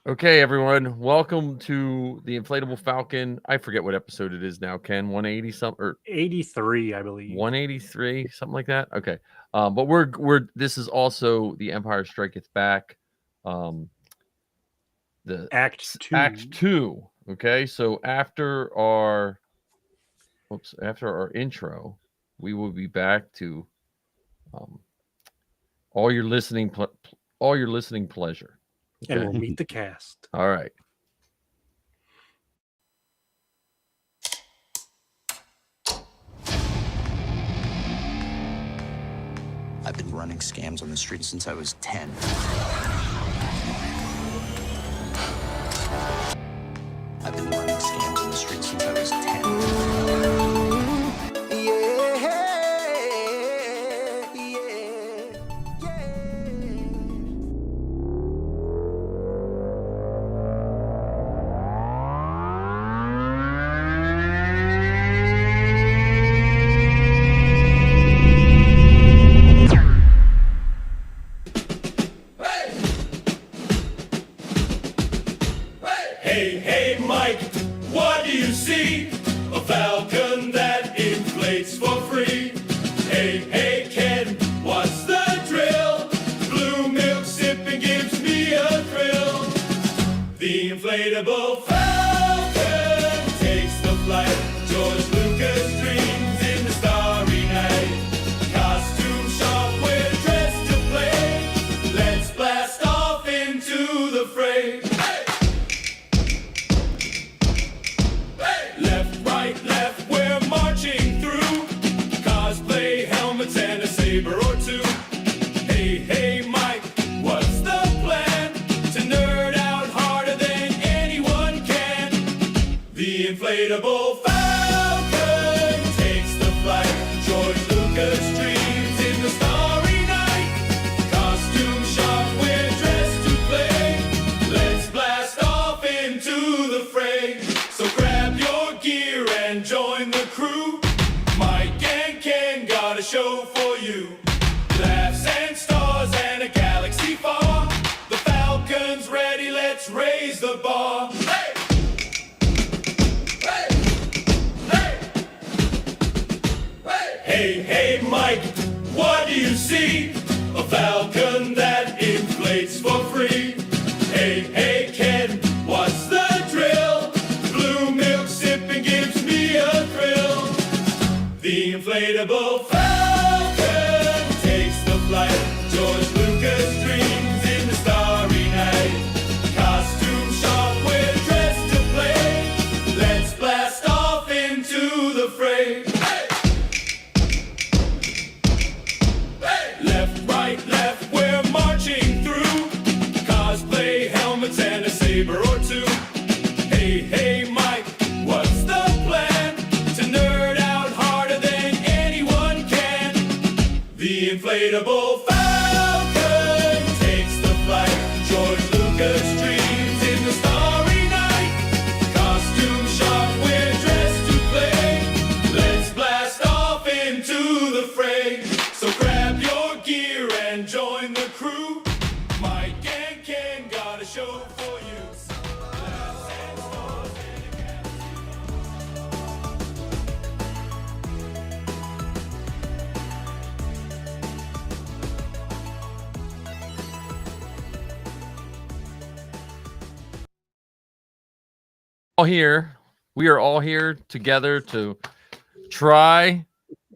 Okay, everyone, welcome to the Inflatable Falcon. I forget what episode it is now, Ken. 180 something or 83, I believe. 183, something like that. Okay, but we're this is also the Empire Striketh back, um, the Act Act 2. Two. Okay, so after our intro, we will be back to um, all your all your listening pleasure. And Okay, we'll meet the cast. all right. I've been running scams on the street since I was 10. I've been running scams on the street since I was 10. Hey, Mike, what do you see? A falcon that inflates for free. Hey, Ken, what's the drill? Blue milk sipping gives me a thrill. The inflatable falcon takes the flight. George Lucas dreams in the starry night. Costume shop, we're dressed to play. Let's blast off into the fray. Left, right, left, we're marching through. Cosplay helmets and a saber or two. Hey, Mike, what's the plan? To nerd out harder than anyone can. The inflatable falcon takes the flight. George Lucas dreams in the starry night. Costume shop, we're dressed to play. Let's blast off into the fray. So grab your gear and join the crew. Mike and Ken got a show for you. Laughs and stars and a galaxy far. The Falcon's ready, let's raise the bar. Hey! Hey, Mike, what do you see? A falcon that inflates for free. Hey, Ken, what's the drill? Blue milk sipping gives me a thrill. The inflatable falcon takes the flight. George Lucas dreams in the starry night. Costume shop, we're dressed to play. Let's blast off into the fray. Left, right, left, we're marching through. Cosplay helmets and a saber or two. Hey, Mike, what's the plan? To nerd out harder than anyone can. The inflatable falcon takes the flight. George Lucas dreams in the starry night. Costume shop, we're dressed to play. Let's blast off into the fray. So grab your gear and join the crew. Mike and Ken got a show for you. Laughs and stars and a galaxy. All here. We are all here together to try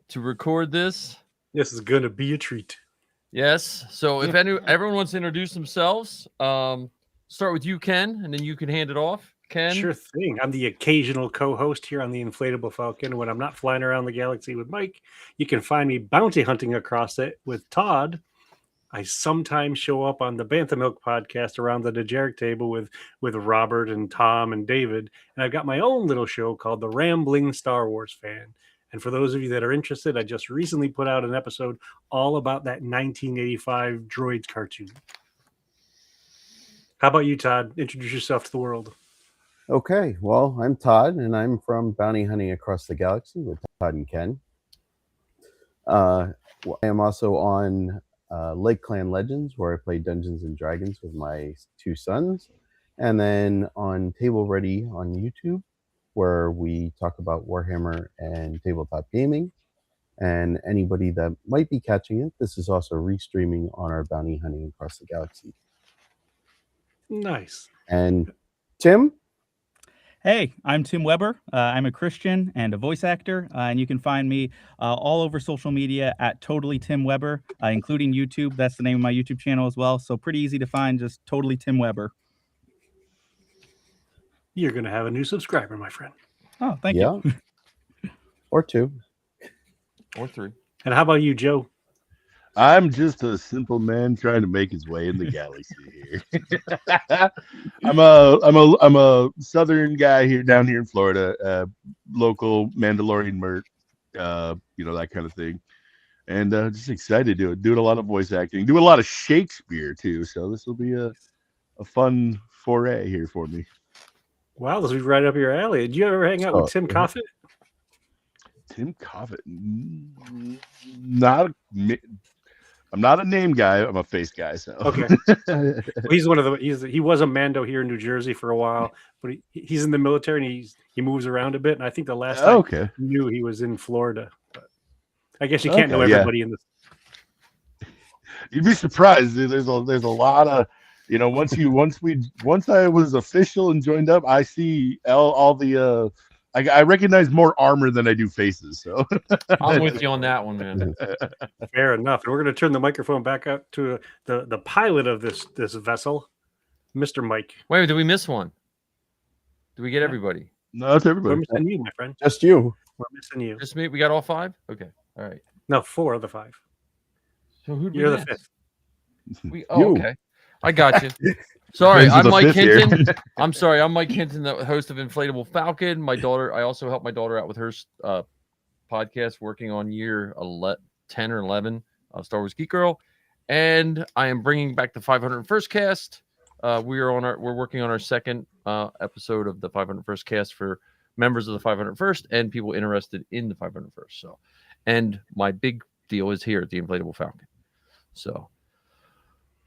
to record this. This is going to be a treat. Yes. So if everyone wants to introduce themselves, start with you, Ken, and then you can hand it off. Ken. Sure thing. I'm the occasional co-host here on the Inflatable Falcon. When I'm not flying around the galaxy with Mike, you can find me bounty hunting across it with Todd. I sometimes show up on the Bantha Milk podcast around the Dejeric table with Robert and Tom and David. And I've got my own little show called The Rambling Star Wars Fan. And for those of you that are interested, I just recently put out an episode all about that 1985 Droids cartoon. How about you, Todd? Introduce yourself to the world. Okay, well, I'm Todd, and I'm from Bounty Hunting Across the Galaxy with Todd and Ken. I am also on Lake Clan Legends, where I play Dungeons and Dragons with my two sons. And then on Table Ready on YouTube, where we talk about Warhammer and tabletop gaming. And anybody that might be catching it, this is also restreaming on our Bounty Hunting Across the Galaxy. Nice. And Tim? Hey, I'm Tim Weber. I'm a Christian and a voice actor, and you can find me all over social media at Totally Tim Weber, including YouTube. That's the name of my YouTube channel as well. So pretty easy to find, just Totally Tim Weber. You're going to have a new subscriber, my friend. Oh, thank you. Or 2. Or 3. And how about you, Joe? I'm just a simple man trying to make his way in the galaxy here. I'm a southern guy here down here in Florida, local Mandalorian merc, that kind of thing, and just excited to do it. Doing a lot of voice acting, do a lot of Shakespeare too. So this will be a fun foray here for me. Wow, this is right up your alley. Did you ever hang out with Tim Coffett? Tim Coffett, I'm not a name guy. I'm a face guy. So okay, he's one of the. He was a Mando here in New Jersey for a while, but he's in the military and he moves around a bit. And I think the last time I knew he was in Florida. But I guess you can't know everybody in this. You'd be surprised. There's a lot of once I was official and joined up, I see all the. I recognize more armor than I do faces. So I'm with you on that one, man. Fair enough. And we're going to turn the microphone back up to the pilot of this vessel, Mr. Mike. Wait, did we miss one? Did we get everybody? No, it's everybody. We're missing you, my friend. Just you. We're missing you. Just me? We got all 5? Okay. All right. No, 4 of the 5. So You're the 5th. Okay. I got you. Sorry, I'm Mike Hinton. I'm sorry, I'm Mike Hinton, the host of Inflatable Falcon. My daughter, I also help my daughter out with her podcast, working on year 10 or 11, Star Wars Geek Girl, and I am bringing back the 501st cast. We're working on our second episode of the 501st cast for members of the 501st and people interested in the 501st. So, and my big deal is here at the Inflatable Falcon. So.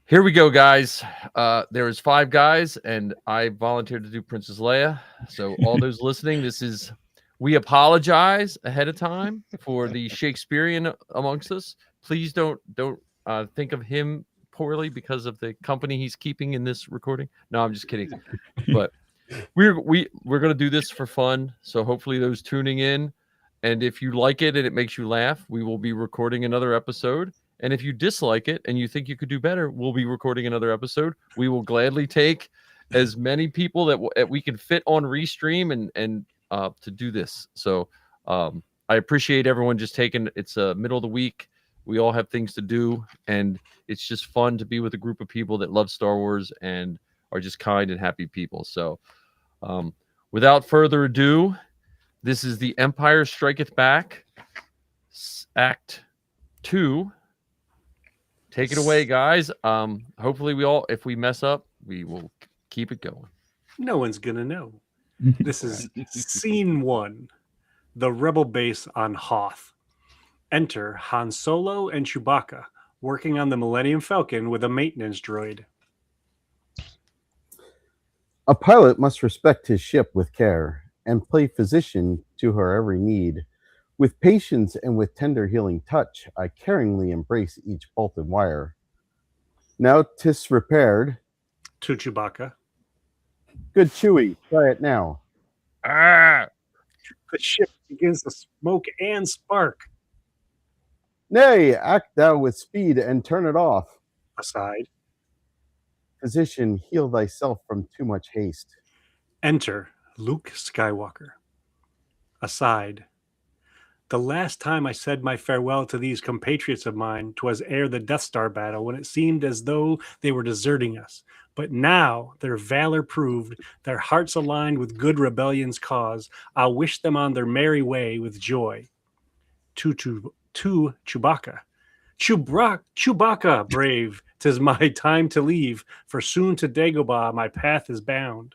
Here we go, guys. There was 5 guys, and I volunteered to do Princess Leia. So all those listening, we apologize ahead of time for the Shakespearean amongst us. Please don't think of him poorly because of the company he's keeping in this recording. No, I'm just kidding. But we're gonna do this for fun. So hopefully those tuning in, and if you like it and it makes you laugh, we will be recording another episode. And if you dislike it and you think you could do better, we'll be recording another episode. We will gladly take as many people that we can fit on Restream and to do this. So I appreciate everyone just taking. It's a middle of the week. We all have things to do, and it's just fun to be with a group of people that love Star Wars and are just kind and happy people. So without further ado, this is The Empire Striketh Back, Act 2. Take it away, guys. Hopefully if we mess up, we will keep it going. No one's going to know. This is Scene 1, the Rebel base on Hoth. Enter Han Solo and Chewbacca, working on the Millennium Falcon with a maintenance droid. A pilot must respect his ship with care and play physician to her every need. With patience and with tender healing touch, I caringly embrace each bolt and wire. Now 'tis repaired. To Chewbacca. Good Chewie, try it now. The ship begins to smoke and spark. Nay, act thou with speed and turn it off. Aside. Physician, heal thyself from too much haste. Enter Luke Skywalker. Aside. The last time I said my farewell to these compatriots of mine, 'twas ere the Death Star battle, when it seemed as though they were deserting us. But now, their valor proved, their hearts aligned with good rebellion's cause, I'll wish them on their merry way with joy. To Chewbacca. Chewbacca, brave, 'tis my time to leave, for soon to Dagobah my path is bound.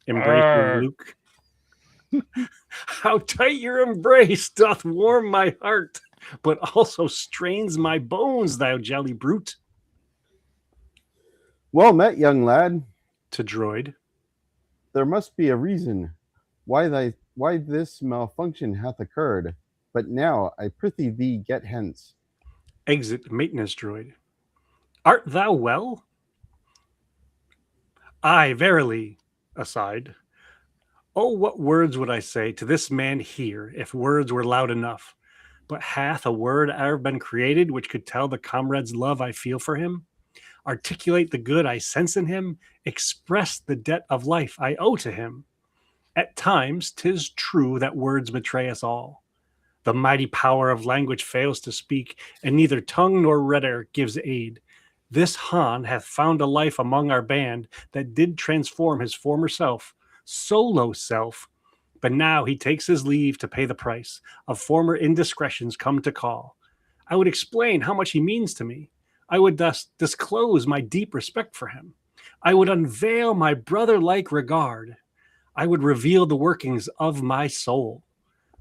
Embrace me, Luke. How tight your embrace doth warm my heart, but also strains my bones, thou jolly brute. Well met, young lad. To droid. there must be a reason why this malfunction hath occurred. But now I prithee thee get hence. Exit maintenance droid. Art thou well? Aye, verily. Aside. Oh, what words would I say to this man here if words were loud enough? But hath a word e'er been created which could tell the comrade's love I feel for him? Articulate the good I sense in him? Express the debt of life I owe to him? At times 'tis true that words betray us all. The mighty power of language fails to speak, and neither tongue nor rhetoric gives aid. This Han hath found a life among our band that did transform his former self, solo self, but now he takes his leave to pay the price of former indiscretions come to call. I would explain how much he means to me. I would thus disclose my deep respect for him. I would unveil my brother-like regard. I would reveal the workings of my soul.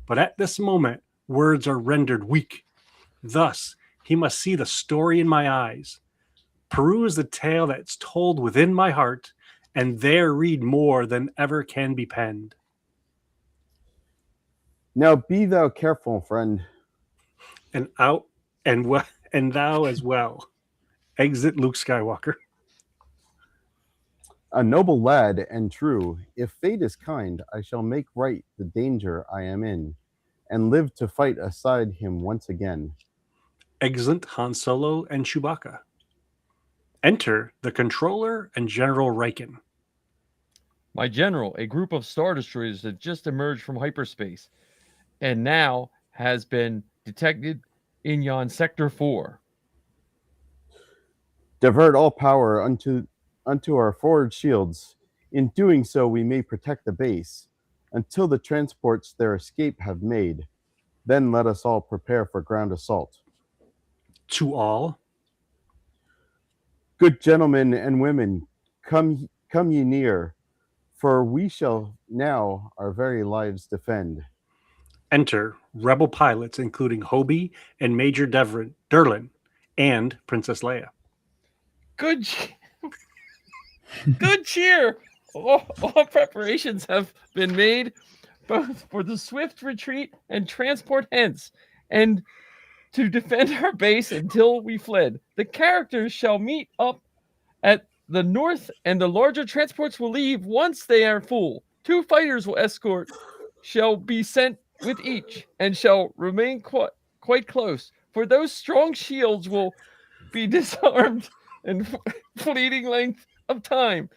But at this moment, words are rendered weak. Thus, he must see the story in my eyes, peruse the tale that's told within my heart, and there read more than ever can be penned. Now be thou careful, friend. And thou as well. Exit Luke Skywalker. A noble lad and true, if fate is kind, I shall make right the danger I am in, and live to fight aside him once again. Exit Han Solo and Chewbacca. Enter the controller and General Riken. My general, a group of Star Destroyers have just emerged from hyperspace and now has been detected in yon Sector 4. Divert all power unto our forward shields. In doing so, we may protect the base until the transports their escape have made. Then let us all prepare for ground assault. To all. Good gentlemen and women, come ye near, for we shall now our very lives defend. Enter rebel pilots, including Hobie and Major Derlin, and Princess Leia. Good cheer. All preparations have been made, both for the swift retreat and transport hence, and to defend our base until we fled. The characters shall meet up at the north, and the larger transports will leave once they are full. 2 fighters will escort, shall be sent with each, and shall remain quite close, for those strong shields will be disarmed in fleeting length of time.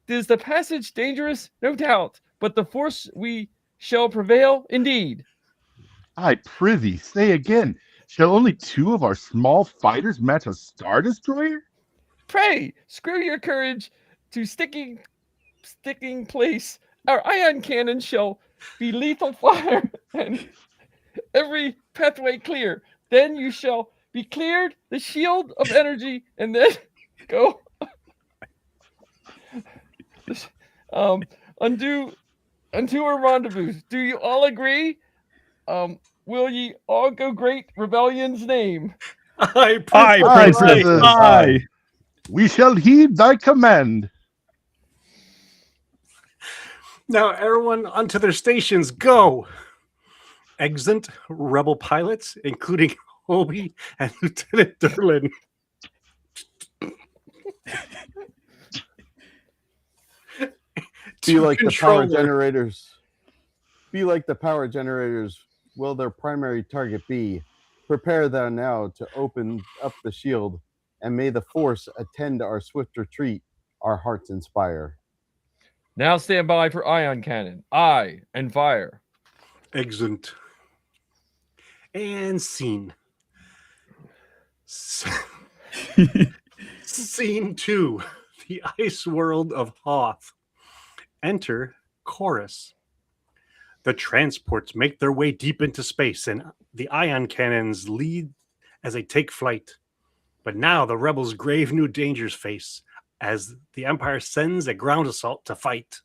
Is the passage dangerous? No doubt, but the force we shall prevail indeed. I prithee, say again, shall only 2 of our small fighters match a Star Destroyer? Pray, screw your courage to sticking place. Our ion cannon shall be lethal fire, and every pathway clear. Then you shall be cleared the shield of energy, and then go undo our rendezvous. Do you all agree? Will ye all go great rebellion's name? Aye, Princess. Aye. We shall heed thy command. Now, everyone onto their stations, go! Exit rebel pilots, including Hobie and Lieutenant Derlin. Be like the power generators. Be like the power generators. Will their primary target be? Prepare thou now to open up the shield, and may the force attend our swift retreat, our hearts inspire. Now stand by for ion cannon. Aye, and fire. Exit. And scene. Scene 2. The ice world of Hoth. Enter Chorus. The transports make their way deep into space, and the ion cannons lead as they take flight. But now the rebels grave new dangers face as the Empire sends a ground assault to fight.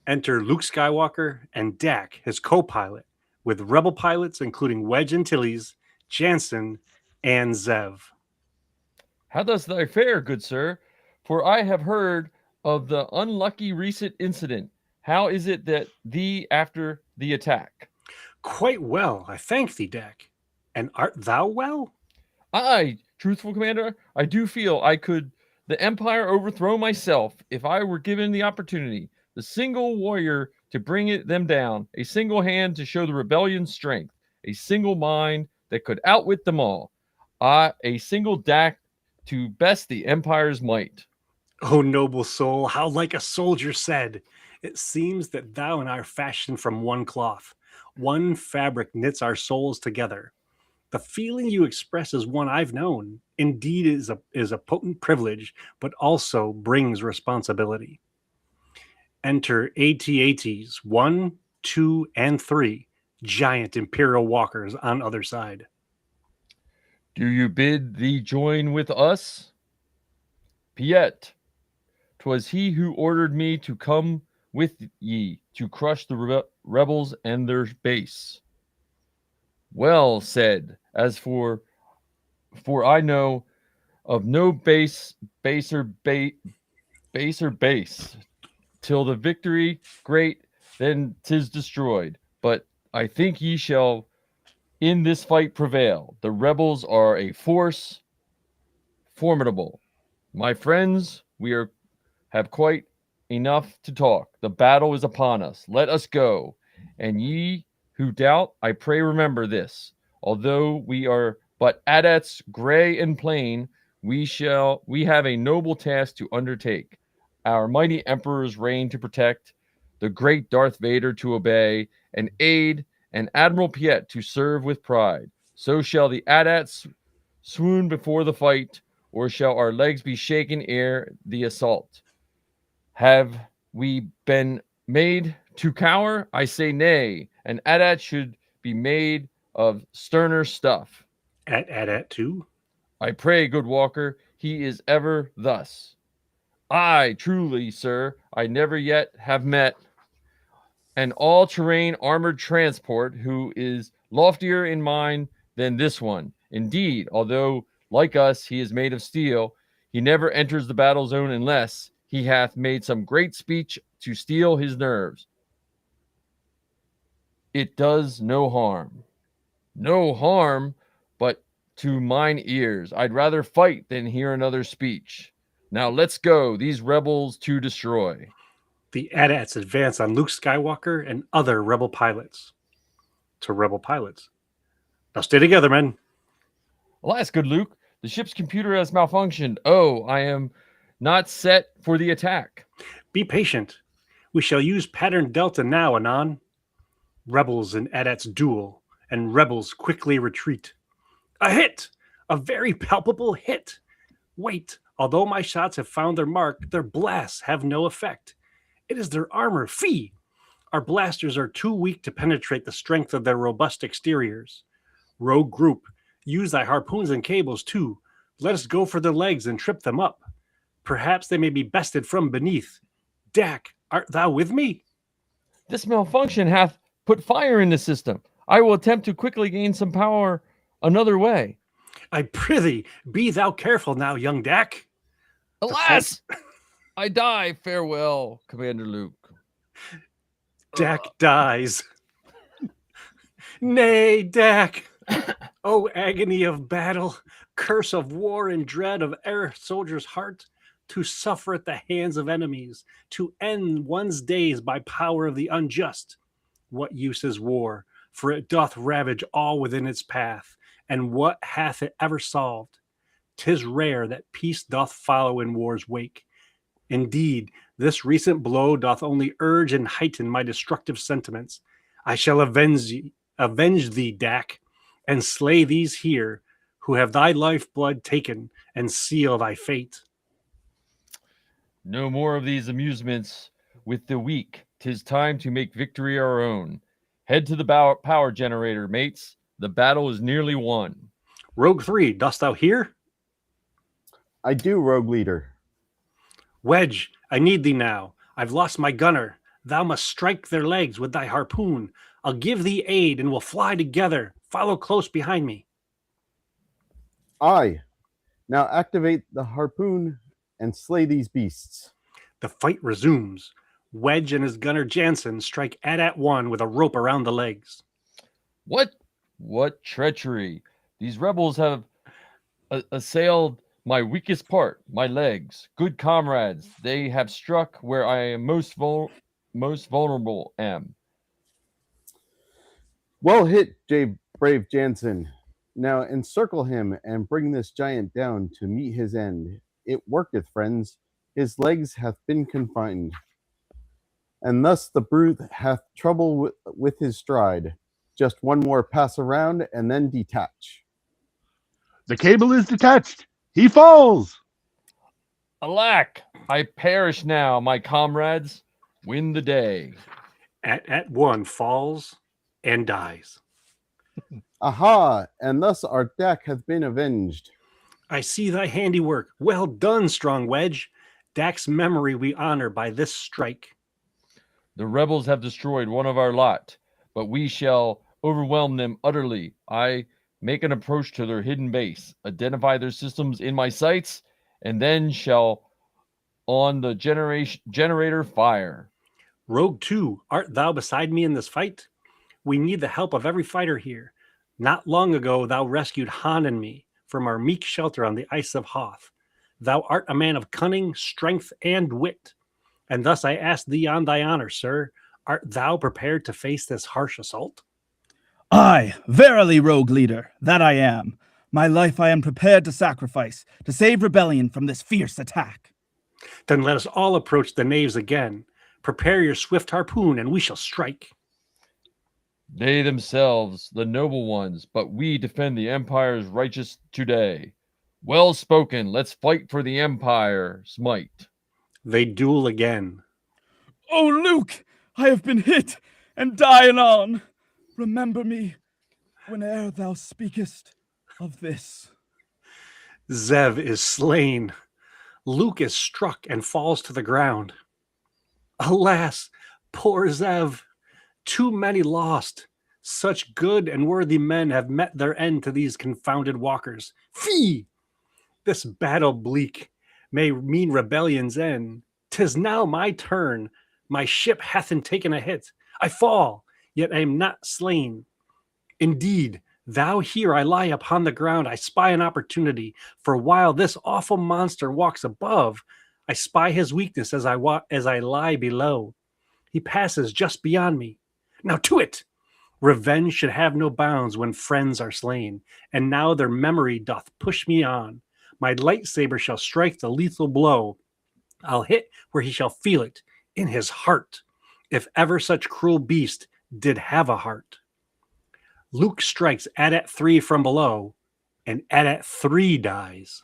Enter Luke Skywalker and Dak, his co-pilot, with rebel pilots including Wedge Antilles, Jansen, and Zev. How does thy fare, good sir? For I have heard of the unlucky recent incident, how is it that thee after the attack? Quite well, I thank thee, Dak. And art thou well? Aye, truthful commander, I do feel I could the empire overthrow myself if I were given the opportunity. The single warrior to bring them down, a single hand to show the rebellion's strength, a single mind that could outwit them all. A single Dak to best the empire's might. O noble soul, how like a soldier said, it seems that thou and I are fashioned from one cloth. One fabric knits our souls together. The feeling you express is one I've known. Indeed, is a potent privilege, but also brings responsibility. Enter AT-ATs 1, 2, and 3, giant imperial walkers on other side. Do you bid thee join with us? Piet, 'twas he who ordered me to come with ye to crush the rebels and their base. Well said. As for I know of no baser base till the victory great, then 'tis destroyed. But I think ye shall in this fight prevail. The rebels are a force formidable. My friends, have quite enough to talk. The battle is upon us. Let us go. And ye who doubt, I pray remember this. Although we are but adepts gray and plain, we have a noble task to undertake. Our mighty emperor's reign to protect, the great Darth Vader to obey, and aid, and Admiral Piet to serve with pride. So shall the adepts swoon before the fight, or shall our legs be shaken ere the assault? Have we been made to cower? I say nay. An adat should be made of sterner stuff. At 2? I pray, good Walker, he is ever thus. Aye, truly, sir, I never yet have met an all-terrain armored transport who is loftier in mind than this one. Indeed, although, like us, he is made of steel, he never enters the battle zone unless he hath made some great speech to steel his nerves. It does no harm. No harm, but to mine ears. I'd rather fight than hear another speech. Now let's go, these rebels to destroy. The AT-ATs advance on Luke Skywalker and other rebel pilots. To rebel pilots. Now stay together, men. Alas, good Luke, the ship's computer has malfunctioned. Oh, I am not set for the attack. Be patient. We shall use pattern Delta now, anon. Rebels and AT-ATs duel, and rebels quickly retreat. A hit! A very palpable hit. Wait, although my shots have found their mark, their blasts have no effect. It is their armor, fee! Our blasters are too weak to penetrate the strength of their robust exteriors. Rogue group, use thy harpoons and cables too. Let us go for their legs and trip them up. Perhaps they may be bested from beneath. Dak, art thou with me? This malfunction hath put fire in the system. I will attempt to quickly gain some power another way. I prithee, be thou careful now, young Dak. Alas, I die. Farewell, Commander Luke. Dak dies. Nay, Dak. Oh, agony of battle, curse of war and dread of e'er soldier's heart, to suffer at the hands of enemies, to end one's days by power of the unjust. What use is war? For it doth ravage all within its path, and what hath it ever solved? 'Tis rare that peace doth follow in war's wake. Indeed, this recent blow doth only urge and heighten my destructive sentiments. I shall avenge thee, Dak, and slay these here who have thy lifeblood taken and seal thy fate. No more of these amusements with the weak. 'Tis time to make victory our own. Head to the power generator, mates. The battle is nearly won. Rogue 3, dost thou hear? I do, Rogue Leader. Wedge, I need thee now. I've lost my gunner. Thou must strike their legs with thy harpoon. I'll give thee aid and we'll fly together. Follow close behind me. Aye. Now activate the harpoon and slay these beasts. The fight resumes. Wedge and his gunner Jansen strike at-one with a rope around the legs. What treachery! These rebels have assailed my weakest part, my legs. Good comrades, they have struck where I am most vulnerable am. Well hit, brave Jansen. Now encircle him and bring this giant down to meet his end. It worketh, friends. His legs hath been confined. And thus the brute hath trouble with his stride. Just one more pass around and then detach. The cable is detached. He falls. Alack, I perish now, my comrades. Win the day. At-one falls and dies. Aha! And thus our deck hath been avenged. I see thy handiwork. Well done, strong Wedge. Dak's memory we honor by this strike. The rebels have destroyed one of our lot, but we shall overwhelm them utterly. I make an approach to their hidden base, identify their systems in my sights, and then shall on the generator fire. Rogue 2, art thou beside me in this fight? We need the help of every fighter here. Not long ago thou rescued Han and me from our meek shelter on the ice of Hoth. Thou art a man of cunning, strength, and wit. And thus I ask thee on thy honor, sir, art thou prepared to face this harsh assault? Aye, verily, rogue leader, that I am. My life I am prepared to sacrifice to save rebellion from this fierce attack. Then let us all approach the knaves again. Prepare your swift harpoon, and we shall strike. They themselves, the noble ones, but we defend the Empire's righteous today. Well spoken, let's fight for the Empire's might. They duel again. Oh, Luke, I have been hit and die anon. Remember me whene'er thou speakest of this. Zev is slain. Luke is struck and falls to the ground. Alas, poor Zev, too many lost. Such good and worthy men have met their end to these confounded walkers. Fee! This battle bleak may mean rebellion's end. 'Tis now my turn. My ship hath taken a hit. I fall, yet I am not slain. Indeed, thou here I lie upon the ground. I spy an opportunity. For while this awful monster walks above, I spy his weakness as I lie below. He passes just beyond me. Now to it! Revenge should have no bounds when friends are slain, and now their memory doth push me on. My lightsaber shall strike the lethal blow. I'll hit where he shall feel it, in his heart, if ever such cruel beast did have a heart. Luke strikes at-3 from below, and at-3 dies.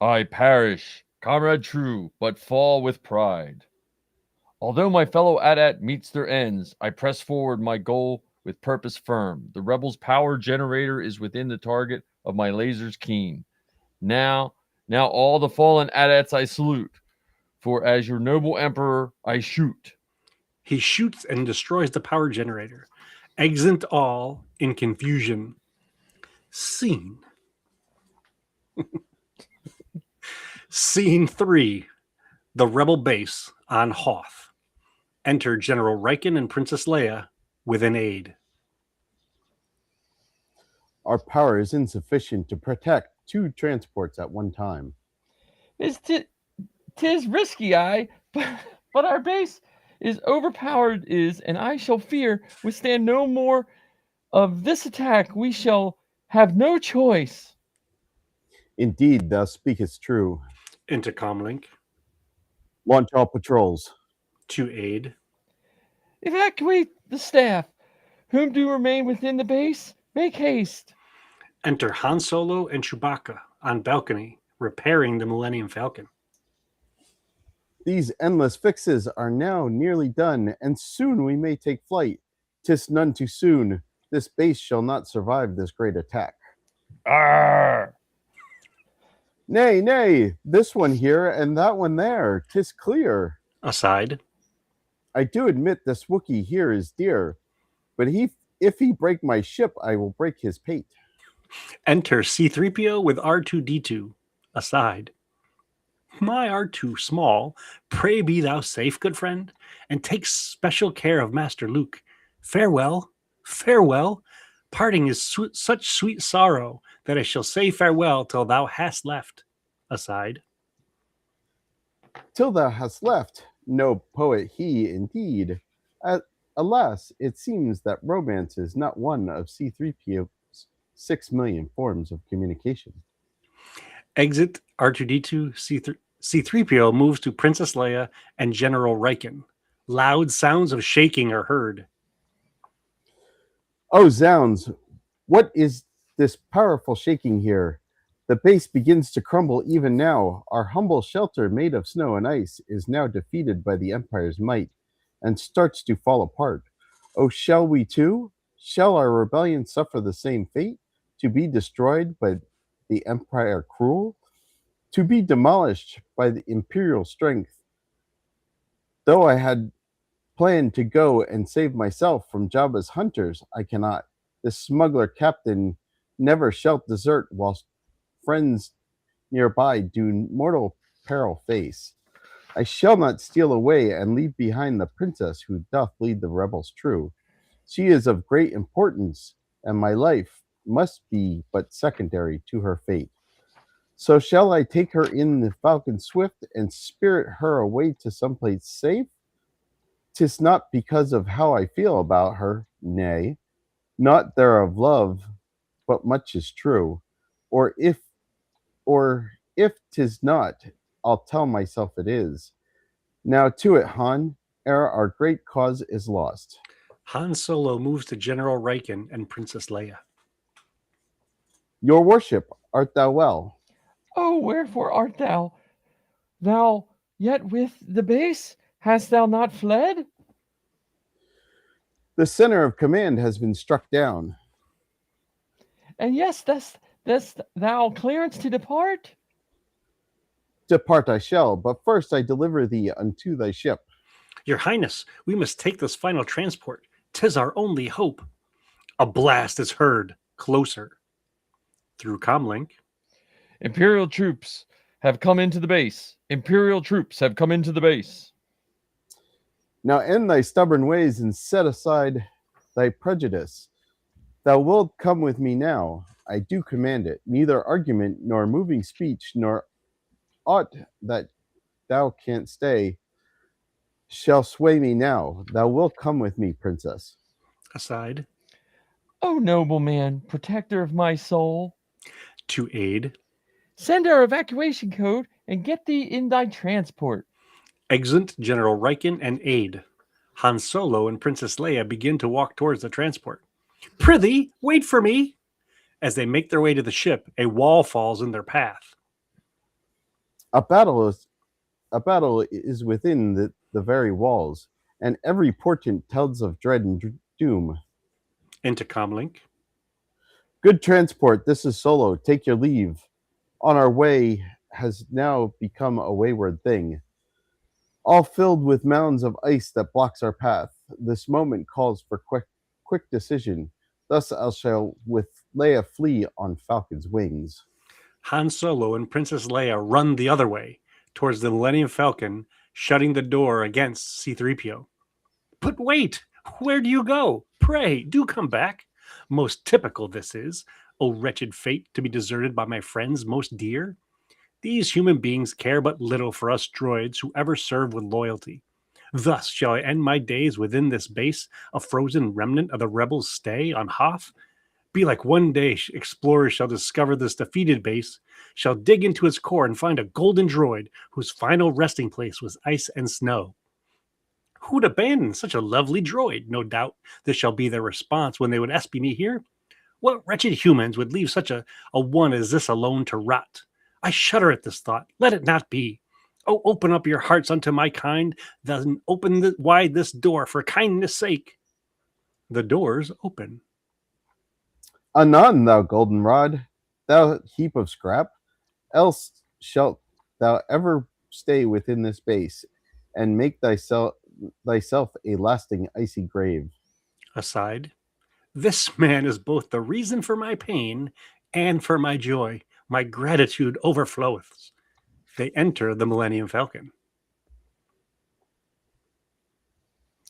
I perish, comrade true, but fall with pride. Although my fellow AT-AT meets their ends, I press forward my goal with purpose firm. The rebels' power generator is within the target of my lasers keen. Now all the fallen AT-ATs I salute, for as your noble emperor I shoot. He shoots and destroys the power generator. Exit all in confusion. Scene. Scene 3. The rebel base on Hoth. Enter General Riken and Princess Leia with an aide. Our power is insufficient to protect 2 transports at one time. Tis risky, but our base is overpowered and I shall fear withstand no more of this attack. We shall have no choice. Indeed, thou speakest true. Intercom link. Launch all patrols. To aid. Evacuate the staff. Whom do remain within the base? Make haste. Enter Han Solo and Chewbacca on balcony, repairing the Millennium Falcon. These endless fixes are now nearly done, and soon we may take flight. 'Tis none too soon. This base shall not survive this great attack. Arr! Nay, this one here and that one there. 'Tis clear. Aside. I do admit this Wookiee here is dear, but if he break my ship, I will break his pate. Enter C-3PO with R2-D2. Aside. My art too small. Pray be thou safe, good friend, and take special care of Master Luke. Farewell, farewell. Parting is such sweet sorrow that I shall say farewell till thou hast left. Aside. Till thou hast left, no poet he indeed. Alas, it seems that romance is not one of C3PO's 6 million forms of communication. Exit R2D2. C3PO moves to Princess Leia and General Riken. Loud sounds of shaking are heard. Oh, zounds, what is this powerful shaking here? The base begins to crumble even now. Our humble shelter made of snow and ice is now defeated by the Empire's might and starts to fall apart. Oh, shall we too? Shall our rebellion suffer the same fate? To be destroyed by the Empire cruel? To be demolished by the Imperial strength? Though I had planned to go and save myself from Jabba's hunters, I cannot. The smuggler captain never shalt desert whilst friends nearby do mortal peril face. I shall not steal away and leave behind the princess who doth lead the rebels true. She is of great importance, and my life must be but secondary to her fate. So shall I take her in the Falcon swift and spirit her away to someplace safe? 'Tis not because of how I feel about her, nay, not there of love, but much is true. Or if 'tis not, I'll tell myself it is. Now to it, Han, ere our great cause is lost. Han Solo moves to General Riken and Princess Leia. Your worship, art thou well? Oh, wherefore art thou? Thou yet with the base? Hast thou not fled? The center of command has been struck down. And yes, that's thou clearance to depart? Depart I shall, but first I deliver thee unto thy ship. Your Highness, we must take this final transport. 'Tis our only hope. A blast is heard, closer. Through comlink. Imperial troops have come into the base. Imperial troops have come into the base. Now end thy stubborn ways and set aside thy prejudice. Thou wilt come with me now. I do command it. Neither argument nor moving speech nor aught that thou canst stay shall sway me now. Thou wilt come with me, princess. Aside. O noble man, protector of my soul. To aid. Send our evacuation code and get thee in thy transport. Exeunt General Riken and aid. Han Solo and Princess Leia begin to walk towards the transport. Prithee, wait for me! As they make their way to the ship, a wall falls in their path. A battle is within the very walls, and every portent tells of dread and doom. Into comlink. Good transport, this is Solo. Take your leave. On our way has now become a wayward thing, all filled with mounds of ice that blocks our path. This moment calls for quick decision. Thus I shall with Leia flee on Falcon's wings. Han Solo and Princess Leia run the other way, towards the Millennium Falcon, shutting the door against C-3PO. But wait! Where do you go? Pray, do come back. Most typical this is, O wretched fate, to be deserted by my friends most dear. These human beings care but little for us droids who ever serve with loyalty. Thus shall I end my days within this base, a frozen remnant of the rebels' stay on Hoth? Be like one day explorers shall discover this defeated base, shall dig into its core and find a golden droid whose final resting place was ice and snow. Who'd abandon such a lovely droid? No doubt this shall be their response when they would espy me here. What wretched humans would leave such a one as this alone to rot? I shudder at this thought. Let it not be. Oh, open up your hearts unto my kind, then open wide this door for kindness' sake. The doors open. Anon, thou goldenrod, thou heap of scrap, else shalt thou ever stay within this base, and make thyself a lasting icy grave. Aside. This man is both the reason for my pain and for my joy. My gratitude overfloweth. They enter the Millennium Falcon.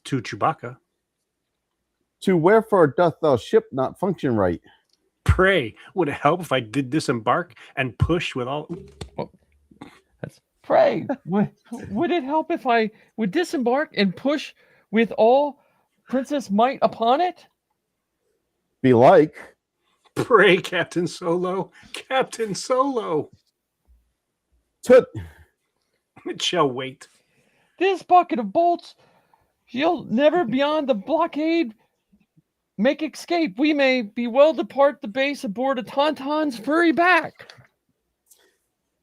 To Chewbacca. To wherefore doth thou ship not function right? Pray, would it help if I did disembark and push with all... Pray, would it help if I would disembark and push with all Princess might upon it? Belike. Pray, Captain Solo. Captain Solo. Tut. It shall wait. This bucket of bolts, she'll never beyond the blockade make escape. We may be well depart the base aboard a Tauntaun's furry back.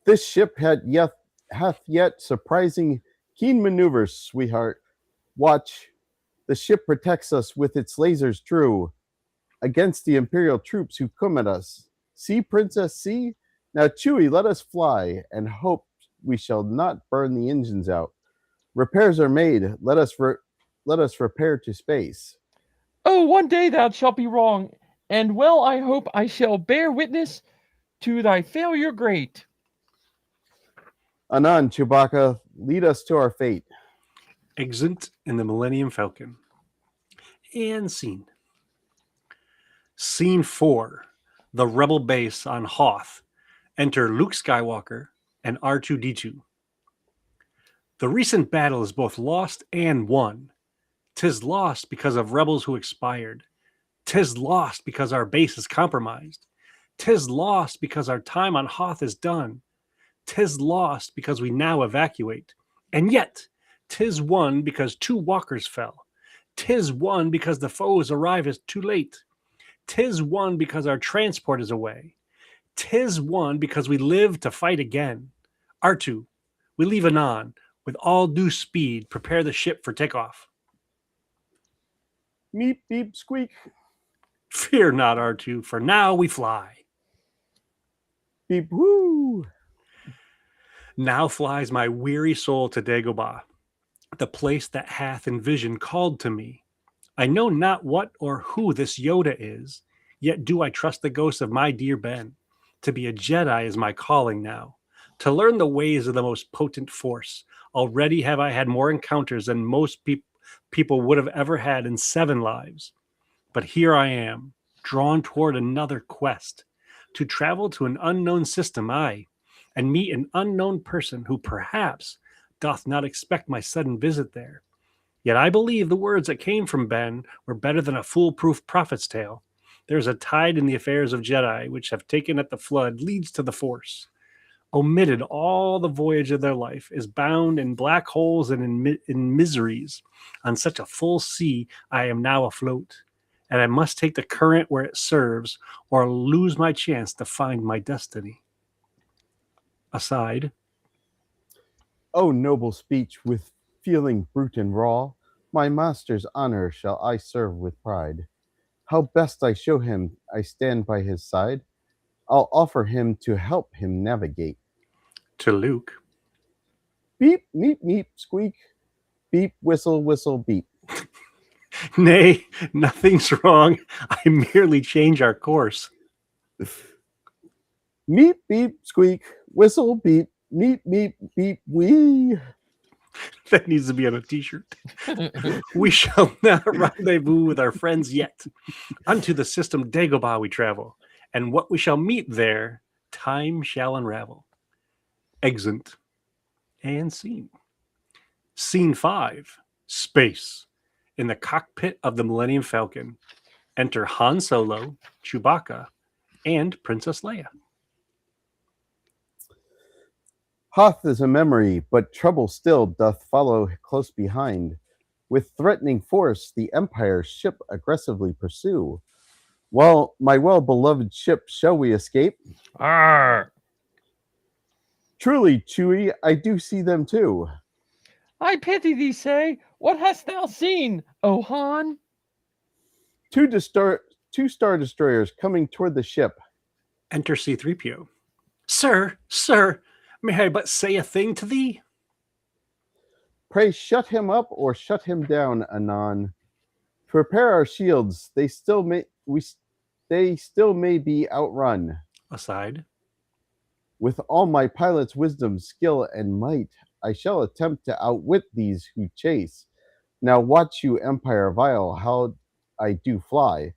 This ship hath yet surprising keen maneuvers, sweetheart. Watch, the ship protects us with its lasers true against the Imperial troops who come at us. See, Princess, see? Now, Chewie, let us fly and hope we shall not burn the engines out. Repairs are made. Let us repair to space. Oh, one day thou shalt be wrong, and well I hope I shall bear witness to thy failure great. Anon, Chewbacca, lead us to our fate. Exit in the Millennium Falcon. And scene. Scene 4. The Rebel base on Hoth. Enter Luke Skywalker and R2-D2. The recent battle is both lost and won. 'Tis lost because of rebels who expired. 'Tis lost because our base is compromised. 'Tis lost because our time on Hoth is done. 'Tis lost because we now evacuate. And yet, 'tis won because 2 walkers fell. 'Tis won because the foes arrive as too late. 'Tis won because our transport is away. 'Tis won because we live to fight again. R2, we leave anon. With all due speed, prepare the ship for takeoff. Meep, beep, squeak. Fear not, R2, for now we fly. Beep, woo. Now flies my weary soul to Dagobah, the place that hath in vision called to me. I know not what or who this Yoda is, yet do I trust the ghost of my dear Ben. To be a Jedi is my calling now, to learn the ways of the most potent force. Already have I had more encounters than most people would have ever had in 7 lives. But here I am, drawn toward another quest, to travel to an unknown system, and meet an unknown person who perhaps doth not expect my sudden visit there. Yet I believe the words that came from Ben were better than a foolproof prophet's tale. There is a tide in the affairs of Jedi which have taken at the flood leads to the Force. Omitted all the voyage of their life, is bound in black holes and in miseries. On such a full sea I am now afloat, and I must take the current where it serves, or lose my chance to find my destiny. Aside. Oh, noble speech with feeling brute and raw, my master's honor shall I serve with pride. How best I show him I stand by his side, I'll offer him to help him navigate. To Luke. Beep, meep, meep, squeak. Beep, whistle, whistle, beep. Nay, nothing's wrong. I merely change our course. Meep, beep, squeak. Whistle, beep. Meep, meep, beep, wee. That needs to be on a t-shirt. We shall not rendezvous with our friends yet. Unto the system Dagobah we travel, and what we shall meet there, time shall unravel. Exit and scene. Scene 5. Space. In the cockpit of the Millennium Falcon, enter Han Solo, Chewbacca, and Princess Leia. Hoth is a memory, but trouble still doth follow close behind. With threatening force, the Empire's ship aggressively pursue. Well, my well-beloved ship, shall we escape? Arr! Truly, Chewie, I do see them too. I pity thee, say, what hast thou seen, O Han? 2 Star Destroyers coming toward the ship. Enter C-3PO. Sir, may I but say a thing to thee? Pray shut him up or shut him down, anon. Prepare our shields, they still may be outrun. Aside. With all my pilot's wisdom, skill, and might, I shall attempt to outwit these who chase. Now watch you, Empire vile, how I do fly.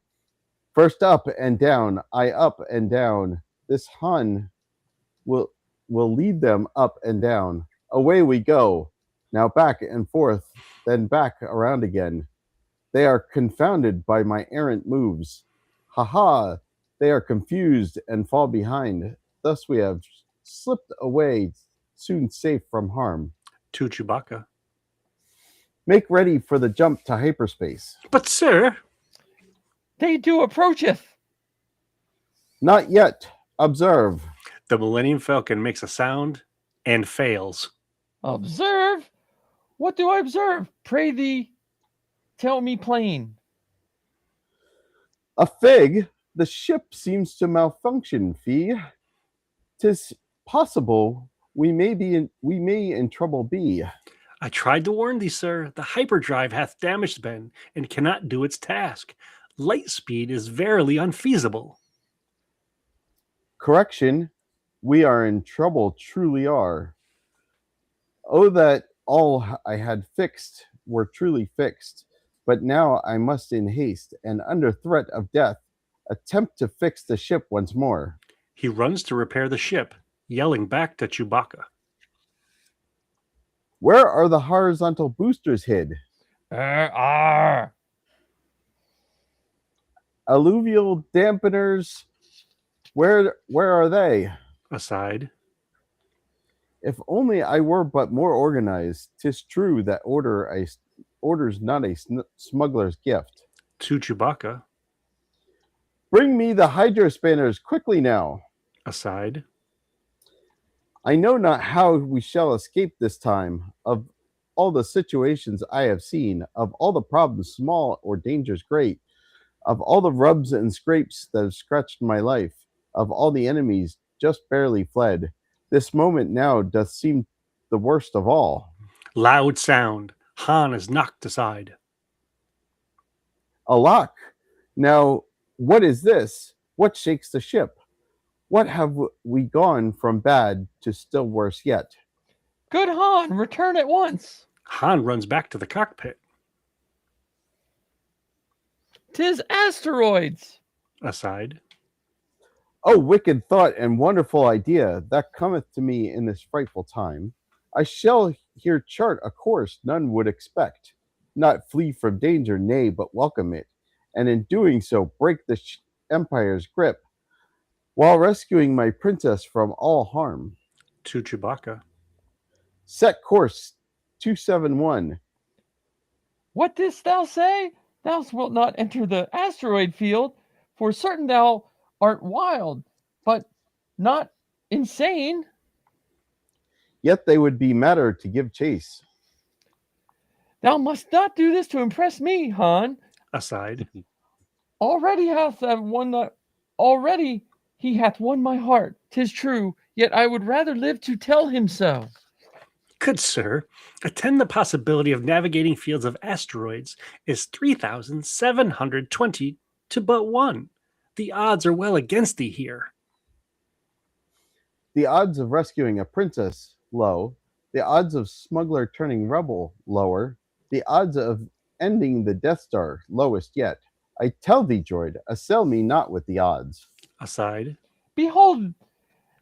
First up and down, I up and down. This Hun will lead them up and down. Away we go. Now back and forth, then back around again. They are confounded by my errant moves. Ha ha! They are confused and fall behind. Thus we have slipped away, soon safe from harm. To Chewbacca. Make ready for the jump to hyperspace. But, sir, They do approacheth. Not yet. Observe. the Millennium Falcon makes a sound and fails. Observe? What do I observe? Pray thee, tell me plain. A fig. The ship seems to malfunction, Fee. 'Tis possible we may in trouble be. I tried to warn thee, sir. The hyperdrive hath damaged been, and cannot do its task. Light speed is verily unfeasible. Correction. We are in trouble, truly are. Oh, that all I had fixed were truly fixed. But now I must in haste, and under threat of death, attempt to fix the ship once more. He runs to repair the ship, yelling back to Chewbacca. Where are the horizontal boosters hid? Alluvial dampeners, where are they? Aside. If only I were but more organized. 'Tis true that order's not a smuggler's gift. To Chewbacca. Bring me the hydrospanners quickly now. Aside. I know not how we shall escape this time. Of all the situations I have seen, of all the problems small or dangers great, of all the rubs and scrapes that have scratched my life, of all the enemies just barely fled, this moment now doth seem the worst of all. Loud sound. Han is knocked aside. Alack! Now, what is this? What shakes the ship? What have we gone from bad to still worse yet? Good Han, return at once. Han runs back to the cockpit. 'Tis asteroids. Aside. Oh, wicked thought and wonderful idea that cometh to me in this frightful time. I shall here chart a course none would expect, not flee from danger, nay, but welcome it, and in doing so break the Empire's grip, while rescuing my princess from all harm. To Chewbacca. Set course 271. What didst thou say? Thou wilt not enter the asteroid field, for certain thou art wild, but not insane. Yet they would be matter to give chase. Thou must not do this to impress me, Han. Aside. Already he hath won my heart, 'tis true, yet I would rather live to tell him so. Good sir, attend the possibility of navigating fields of asteroids is 3,720 to but 1. The odds are well against thee here. The odds of rescuing a princess, low. The odds of smuggler turning rebel, lower. The odds of ending the Death Star, lowest yet. I tell thee, droid, assail me not with the odds. Aside. Behold,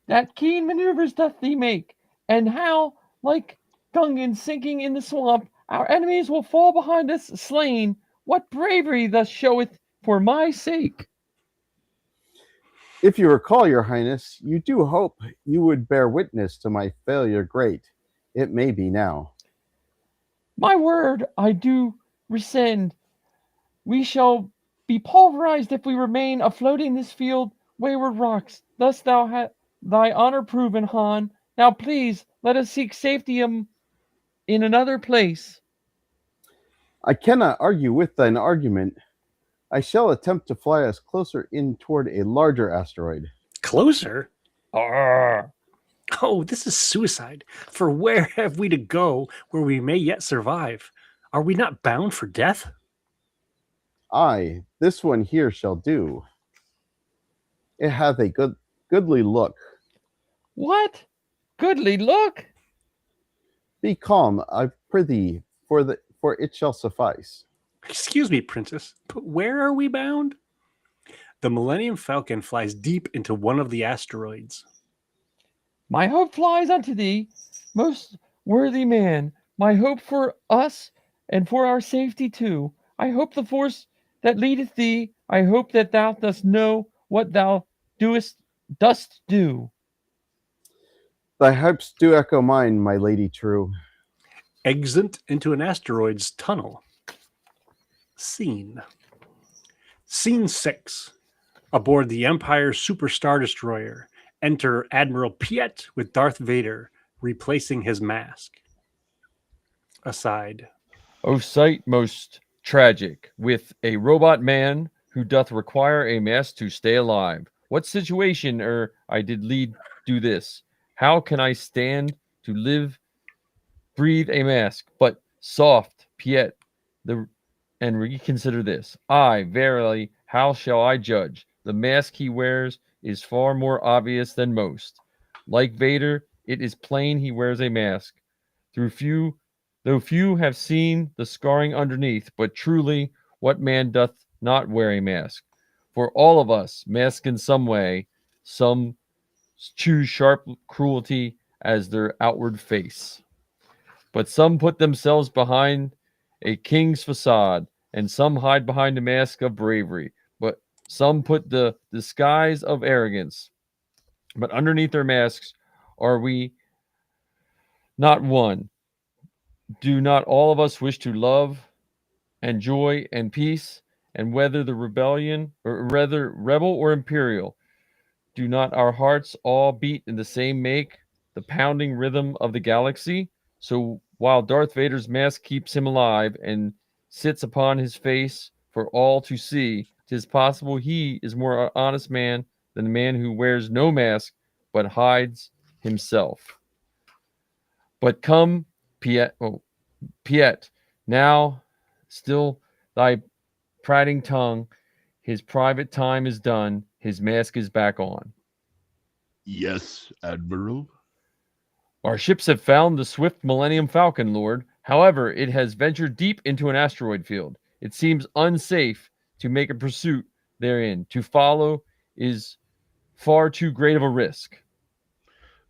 that keen maneuvers doth thee make, and how, like Gungan sinking in the swamp, our enemies will fall behind us slain. What bravery thus showeth for my sake. If you recall, your highness, you do hope you would bear witness to my failure great. It may be now. My word I do rescind. We shall be pulverized if we remain afloat in this field, wayward rocks. Thus thou hast thy honor proven, Han. Now please, let us seek safety in another place. I cannot argue with thine argument. I shall attempt to fly us closer in toward a larger asteroid. Closer? Arr. Oh, this is suicide. For where have we to go where we may yet survive? Are we not bound for death? Aye, this one here shall do. It hath a goodly look. What? Goodly, look! Be calm, I prithee, for it shall suffice. Excuse me, princess, but where are we bound? The Millennium Falcon flies deep into one of the asteroids. My hope flies unto thee, most worthy man. My hope for us and for our safety too. I hope the force that leadeth thee. I hope that thou dost know what thou dost do. Thy hopes do echo mine, my lady true. Exit into an asteroid's tunnel. Scene 6. Aboard the Empire Super Star Destroyer, enter Admiral Piet with Darth Vader replacing his mask. Aside. O sight most tragic, with a robot man who doth require a mask to stay alive. What situation I did lead do this? How can I stand to live, breathe a mask? But soft, Piet, and reconsider this. I, verily, how shall I judge? The mask he wears is far more obvious than most. Like Vader, it is plain he wears a mask. Though few have seen the scarring underneath, but truly, what man doth not wear a mask? For all of us, mask in some way, some choose sharp cruelty as their outward face. But some put themselves behind a king's facade, and some hide behind a mask of bravery, but some put the disguise of arrogance. But underneath their masks are we not one? Do not all of us wish to love and joy and peace? And whether the rebellion, or rather rebel or imperial, do not our hearts all beat in the same make, the pounding rhythm of the galaxy? So while Darth Vader's mask keeps him alive and sits upon his face for all to see, 'tis possible he is more honest man than the man who wears no mask but hides himself. But come, Piet, now still thy prating tongue, his private time is done, his mask is back on. Yes, Admiral. Our ships have found the swift Millennium Falcon, Lord. However, it has ventured deep into an asteroid field. It seems unsafe to make a pursuit therein. To follow is far too great of a risk.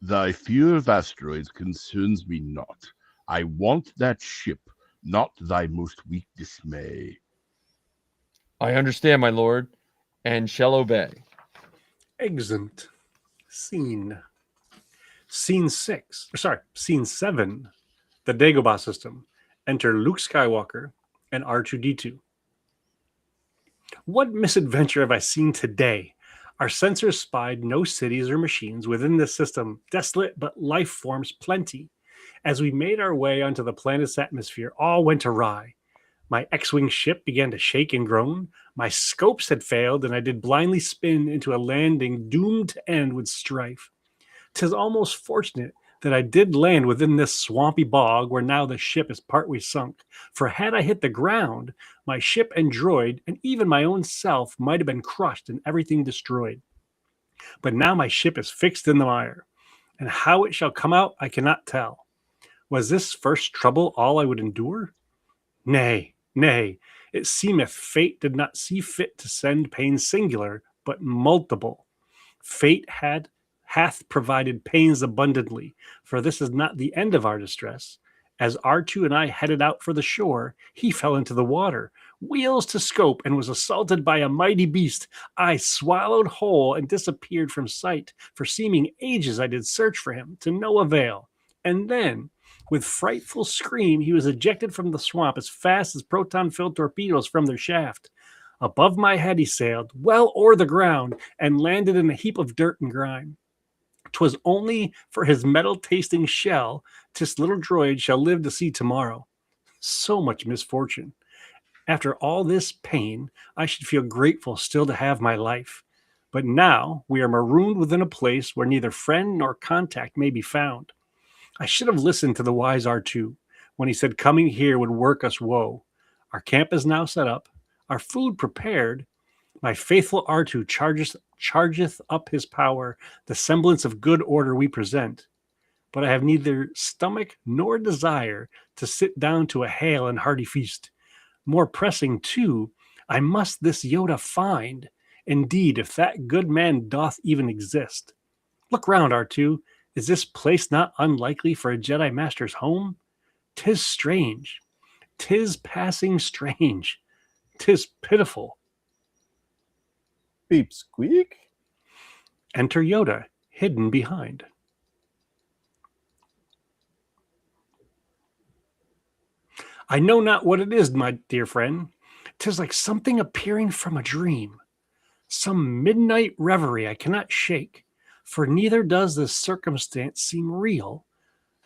Thy fear of asteroids concerns me not. I want that ship, not thy most weak dismay. I understand, my lord, and shall obey. Exit. Scene 7. The Dagobah system. Enter Luke Skywalker and R2-D2. What misadventure have I seen today? Our sensors spied no cities or machines within this system, desolate but life forms plenty. As we made our way onto the planet's atmosphere, all went awry. My X-Wing ship began to shake and groan. My scopes had failed, and I did blindly spin into a landing doomed to end with strife. 'Tis almost fortunate that I did land within this swampy bog where now the ship is partway sunk. For had I hit the ground, my ship and droid, and even my own self, might have been crushed and everything destroyed. But now my ship is fixed in the mire, and how it shall come out I cannot tell. Was this first trouble all I would endure? Nay, nay, it seemeth fate did not see fit to send pain singular, but multiple. Fate hath provided pains abundantly, for this is not the end of our distress. As R2 and I headed out for the shore, he fell into the water, wheels to scope, and was assaulted by a mighty beast. I swallowed whole and disappeared from sight. For seeming ages I did search for him, to no avail. And then, with frightful scream, he was ejected from the swamp as fast as proton-filled torpedoes from their shaft. Above my head he sailed, well o'er the ground, and landed in a heap of dirt and grime. 'Twas only for his metal-tasting shell, 'tis little droid shall live to see tomorrow. So much misfortune. After all this pain, I should feel grateful still to have my life. But now we are marooned within a place where neither friend nor contact may be found. I should have listened to the wise R2 when he said coming here would work us woe. Our camp is now set up, our food prepared. My faithful R2 chargeth up his power, the semblance of good order we present. But I have neither stomach nor desire to sit down to a hale and hearty feast. More pressing, too, I must this Yoda find. Indeed, if that good man doth even exist. Look round, R2. Is this place not unlikely for a Jedi Master's home? 'Tis strange. 'Tis passing strange. 'Tis pitiful. Beep squeak. Enter Yoda, hidden behind. I know not what it is, my dear friend. 'Tis like something appearing from a dream. Some midnight reverie I cannot shake, for neither does this circumstance seem real,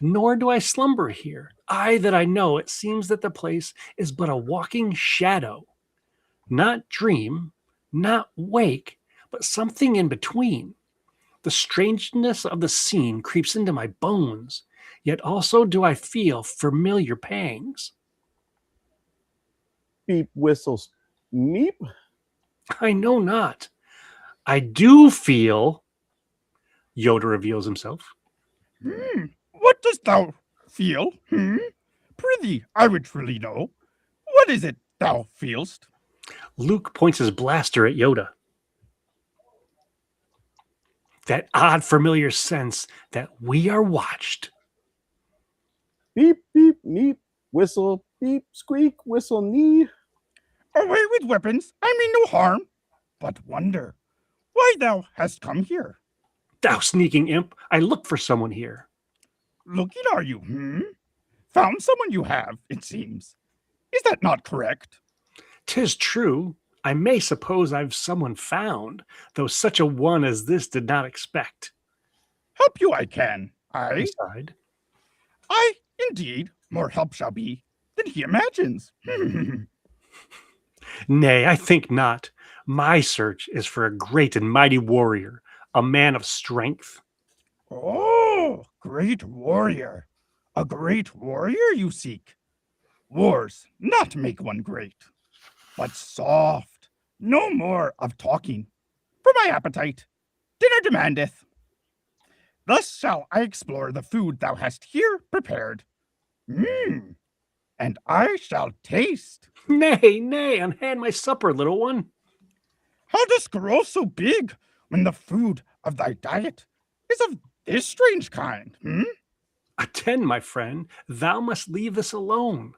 nor do I slumber here. I that I know, it seems that the place is but a walking shadow. Not dream, not wake, but something in between. The strangeness of the scene creeps into my bones, yet also do I feel familiar pangs. Beep whistles. Meep. I know not. I do feel, Yoda reveals himself. What dost thou feel? Prithee, I would truly know. What is it thou feelst? Luke points his blaster at Yoda. That odd familiar sense that we are watched. Beep beep meep. Whistle beep squeak. Whistle knee. Away with weapons, I mean no harm, but wonder why thou hast come here. Thou sneaking imp, I look for someone here. Looking are you, Found someone you have, it seems. Is that not correct? 'Tis true. I may suppose I've someone found, though such a one as this did not expect. Help you I can. Beside, I, indeed, more help shall be than he imagines. nay, I think not. My search is for a great and mighty warrior, a man of strength. Oh, great warrior. A great warrior you seek. Wars not make one great, but soft. No more of talking. For my appetite, dinner demandeth. Thus shall I explore the food thou hast here prepared. And I shall taste. Nay, nay, unhand my supper, little one. How dost grow so big when the food of thy diet is of this strange kind? Attend, my friend, thou must leave this alone.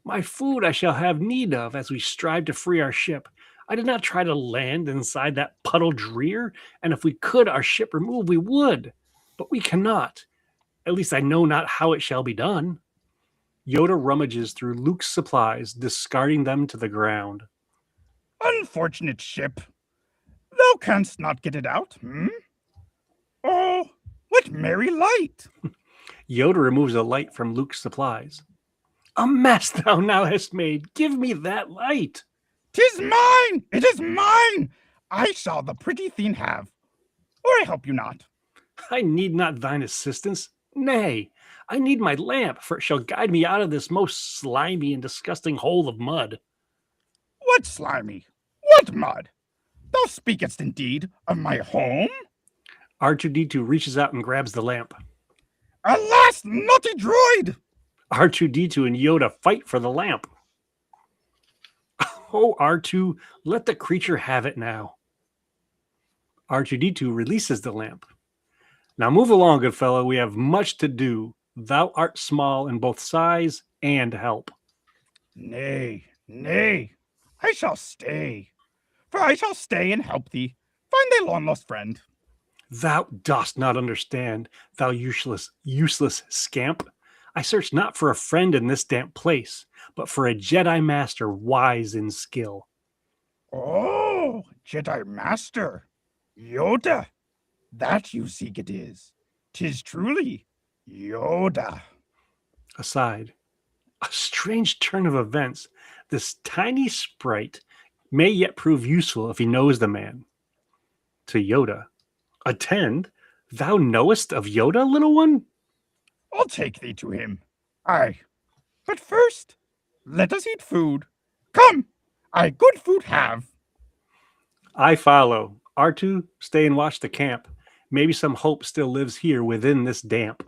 My food I shall have need of as we strive to free our ship. I did not try to land inside that puddle drear, and if we could our ship remove, we would. But we cannot. At least I know not how it shall be done. Yoda rummages through Luke's supplies, discarding them to the ground. Unfortunate ship. Thou canst not get it out, Oh, what merry light! Yoda removes a light from Luke's supplies. A mess thou now hast made. Give me that light. 'Tis mine! It is mine! I shall the pretty thing have, or I help you not. I need not thine assistance. Nay, I need my lamp, for it shall guide me out of this most slimy and disgusting hole of mud. What slimy? What mud? Thou speakest indeed of my home? R2-D2 reaches out and grabs the lamp. Alas, naughty droid! R2-D2 and Yoda fight for the lamp. Oh, R2, let the creature have it now. R2-D2 releases the lamp. Now move along, good fellow. We have much to do. Thou art small in both size and help. Nay, nay, I shall stay. For I shall stay and help thee find thy long-lost friend. Thou dost not understand, thou useless scamp. I search not for a friend in this damp place, but for a Jedi Master wise in skill. Oh, Jedi Master, Yoda, that you seek it is. 'Tis truly Yoda. Aside, a strange turn of events. This tiny sprite may yet prove useful if he knows the man. To Yoda, attend, thou knowest of Yoda, little one? I'll take thee to him. Aye. But first, let us eat food. Come, I good food have. I follow. R2, stay and watch the camp. Maybe some hope still lives here within this damp.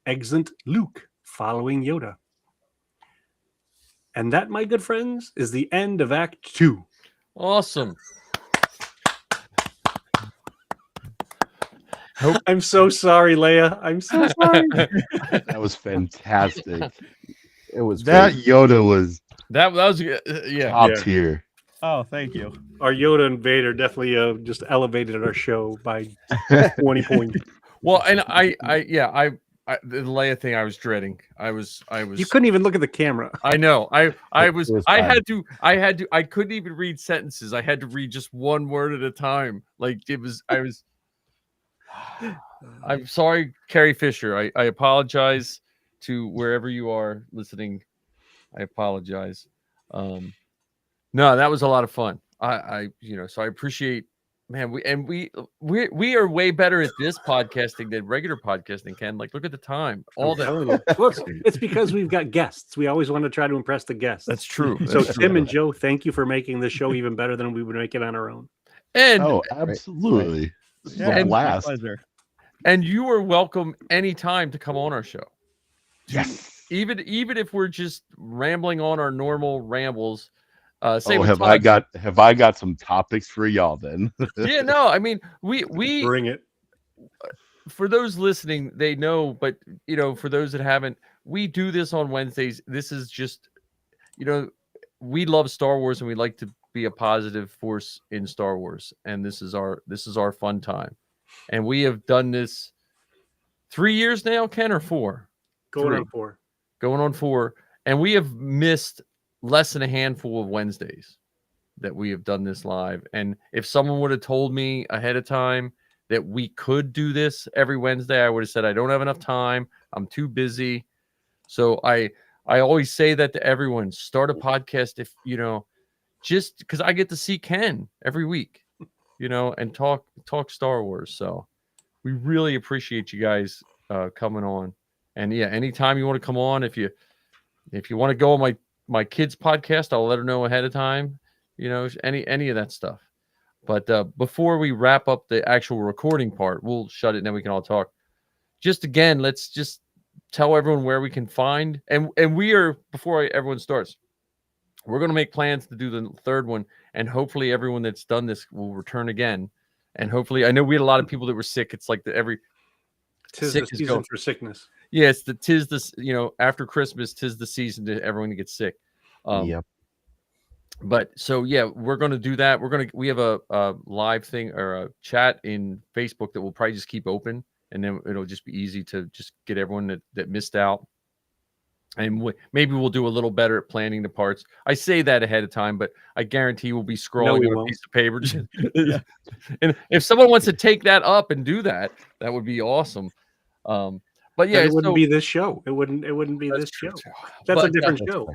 Exeunt Luke, following Yoda. And that, my good friends, is the end of Act 2. Awesome. I'm so sorry, Leia. I'm so sorry. That was fantastic. It was That great. Yoda was That was yeah. top Yeah. tier. Oh, thank you. Our Yoda and Vader definitely just elevated our show by 20 points. Well, and I the Leia thing I was dreading. I was. You couldn't even look at the camera. I know. I It was. was I bad. had to. I couldn't even read sentences. I had to read just one word at a time. Like it was. I was. I'm sorry, Carrie Fisher. I apologize to wherever you are listening. I apologize. No, that was a lot of fun. So I appreciate, man. We are way better at this podcasting than regular podcasting. Ken, like, look at the time. All that. Telling you. Look, it's because we've got guests. We always want to try to impress the guests. That's true. So That's Tim true. and Joe, thank you for making this show even better than we would make it on our own. And Oh, absolutely. This is Yeah, a it's my blast. pleasure. and you are welcome anytime to come on our show. Yes. Even if we're just rambling on our normal rambles. Same Oh, with have I got some topics for y'all then? Yeah, no, I mean we Bring it. for those listening, they know, but for those that haven't, we do this on Wednesdays. This is just, we love Star Wars and we like to be a positive force in Star Wars, and this is our fun time. And we have done this 3 years now, Ken, or 4? Going on 4. Going on 4, and we have missed less than a handful of Wednesdays that we have done this live. And if someone would have told me ahead of time that we could do this every Wednesday, I would have said, I don't have enough time. I'm too busy. So I always say that to everyone, start a podcast if, just because I get to see Ken every week, and talk Star Wars. So we really appreciate you guys coming on. And yeah, anytime you want to come on, if you want to go on my kids' podcast, I'll let her know ahead of time, any of that stuff. But before we wrap up the actual recording part, we'll shut it and then we can all talk. Just again, let's just tell everyone where we can find. And we are, before everyone starts, we're going to make plans to do the third one. And hopefully everyone that's done this will return again. And hopefully, I know we had a lot of people that were sick. It's like Tis the season for sickness. Yeah, tis this, after Christmas, tis the season to everyone to get sick. Yep. But so yeah, we're going to do that. We have a live thing or a chat in Facebook that we'll probably just keep open, and then it'll just be easy to just get everyone that missed out. And maybe we'll do a little better at planning the parts. I say that ahead of time, but I guarantee we'll be scrolling on a piece of paper. And if someone wants to take that up and do that, that would be awesome. But yeah, it wouldn't be this show. It wouldn't be this show. That's a different show.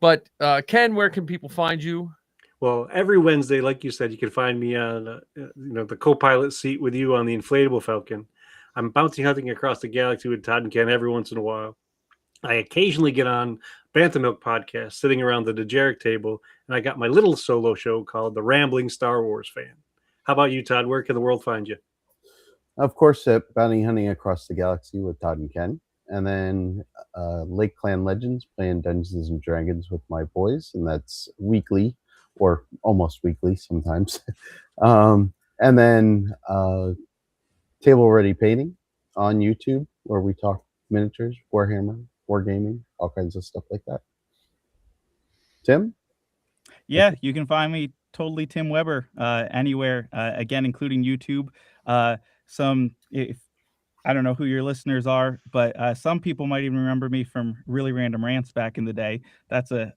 But Ken, where can people find you? Well, every Wednesday, like you said, you can find me on the co-pilot seat with you on the Inflatable Falcon. I'm bounty hunting across the galaxy with Todd and Ken every once in a while. I occasionally get on Bantha Milk podcast, sitting around the Dejeric table, and I got my little solo show called The Rambling Star Wars Fan. How about you, Todd? Where can the world find you? Of course, at Bounty Hunting Across the Galaxy with Todd and Ken. And then Lake Clan Legends, playing Dungeons and Dragons with my boys. And that's weekly or almost weekly sometimes. And then Table Ready Painting on YouTube, where we talk miniatures, Warhammer, wargaming, all kinds of stuff like that. Tim? Yeah, you can find me totally Tim Weber anywhere, again, including YouTube. If I don't know who your listeners are, but some people might even remember me from Really Random Rants back in the day. That's a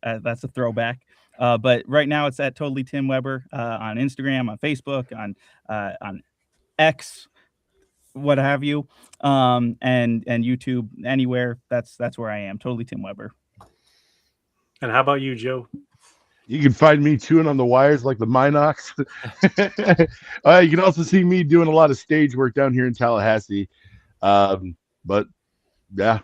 throwback. But right now it's at Totally Tim Weber on Instagram, on Facebook, on X, what have you, and YouTube, anywhere. That's where I am. Totally Tim Weber. And how about you, Joe? You can find me chewing on the wires like the Minox. You can also see me doing a lot of stage work down here in Tallahassee. But yeah,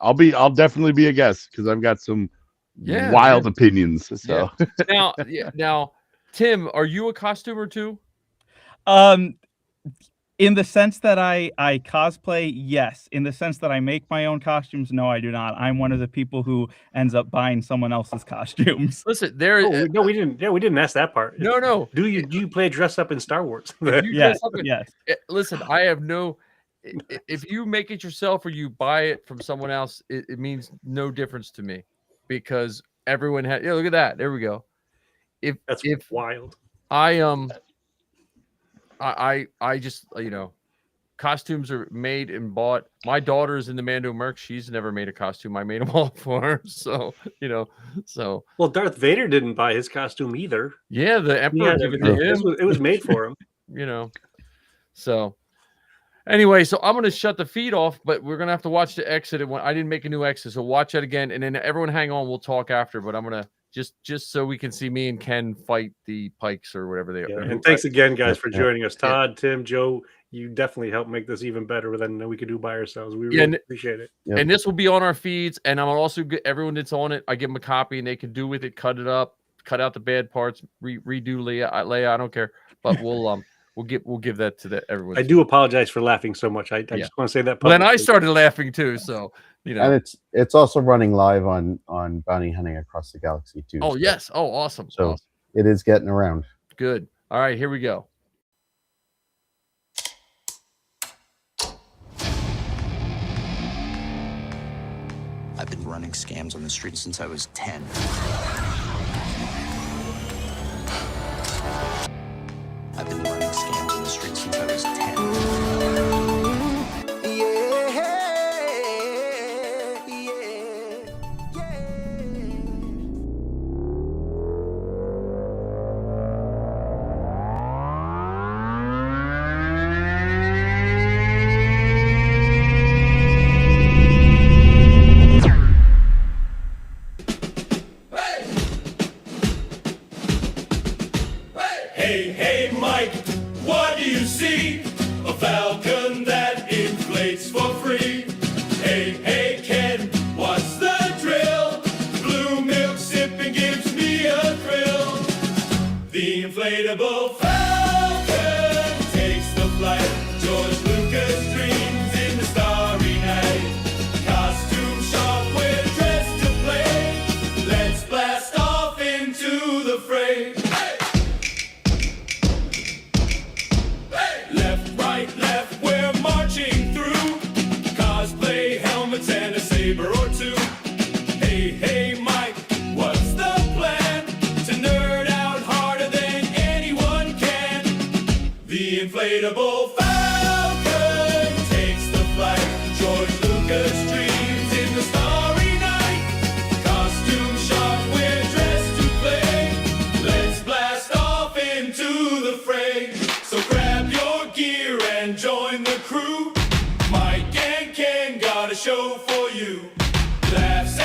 I'll definitely be a guest because I've got some wild opinions. So now, Tim, are you a costumer too? In the sense that I cosplay, yes. In the sense that I make my own costumes, no, I do not. I'm one of the people who ends up buying someone else's costumes. Listen, there. No, we didn't. Yeah, we didn't ask that part. No. Do you play dress up in Star Wars? Yes. Listen, I have no. If you make it yourself or you buy it from someone else, it means no difference to me, because everyone had. Yeah, look at that. There we go. That's wild. I just, costumes are made and bought. My daughter's in the Mando Merc. She's never made a costume. I made them all for her. So, Well, Darth Vader didn't buy his costume either. Yeah, the Emperor gave it to him. It was made for him. So anyway, so I'm going to shut the feed off, but we're going to have to watch the exit. I didn't make a new exit, so watch that again. And then everyone hang on. We'll talk after, but I'm going to just so we can see me and Ken fight the Pikes or whatever they are. And thanks again, guys, for joining us. Todd, Tim, Joe, you definitely helped make this even better than we could do by ourselves. We really appreciate it. Yep. And this will be on our feeds, and I'm also get everyone that's on it. I give them a copy, and they can do with it, cut it up, cut out the bad parts, redo Leia. I don't care, but we'll give that to everyone. I do apologize for laughing so much. I just want to say that. Well, then I started laughing too, so And it's also running live on Bounty Hunting Across the Galaxy too. Oh yes! Oh, awesome! So awesome. It is getting around. Good. All right, here we go. I've been running scams on the street since I was 10. I've been running scams on the street since I was 10. Hey, Mike, what do you see? A Falcon that inflates for free. Hey, Ken, what's the drill? Blue milk sipping gives me a thrill. The inflatable Falcon takes the flight. George Lucas dreams in the starry night. Costume shop, we're dressed to play. Let's blast off into the fray. Left, we're marching through. Cosplay helmets and a saber or two. Hey, Mike, what's the plan? To nerd out harder than anyone can. The inflatable Falcon takes the flight. George Lucas dreams in the starry night. Costume shop, we're dressed to play. Let's blast off into the fray. So grab your gear and join the crew. Mike and Ken got a show for you. Laughs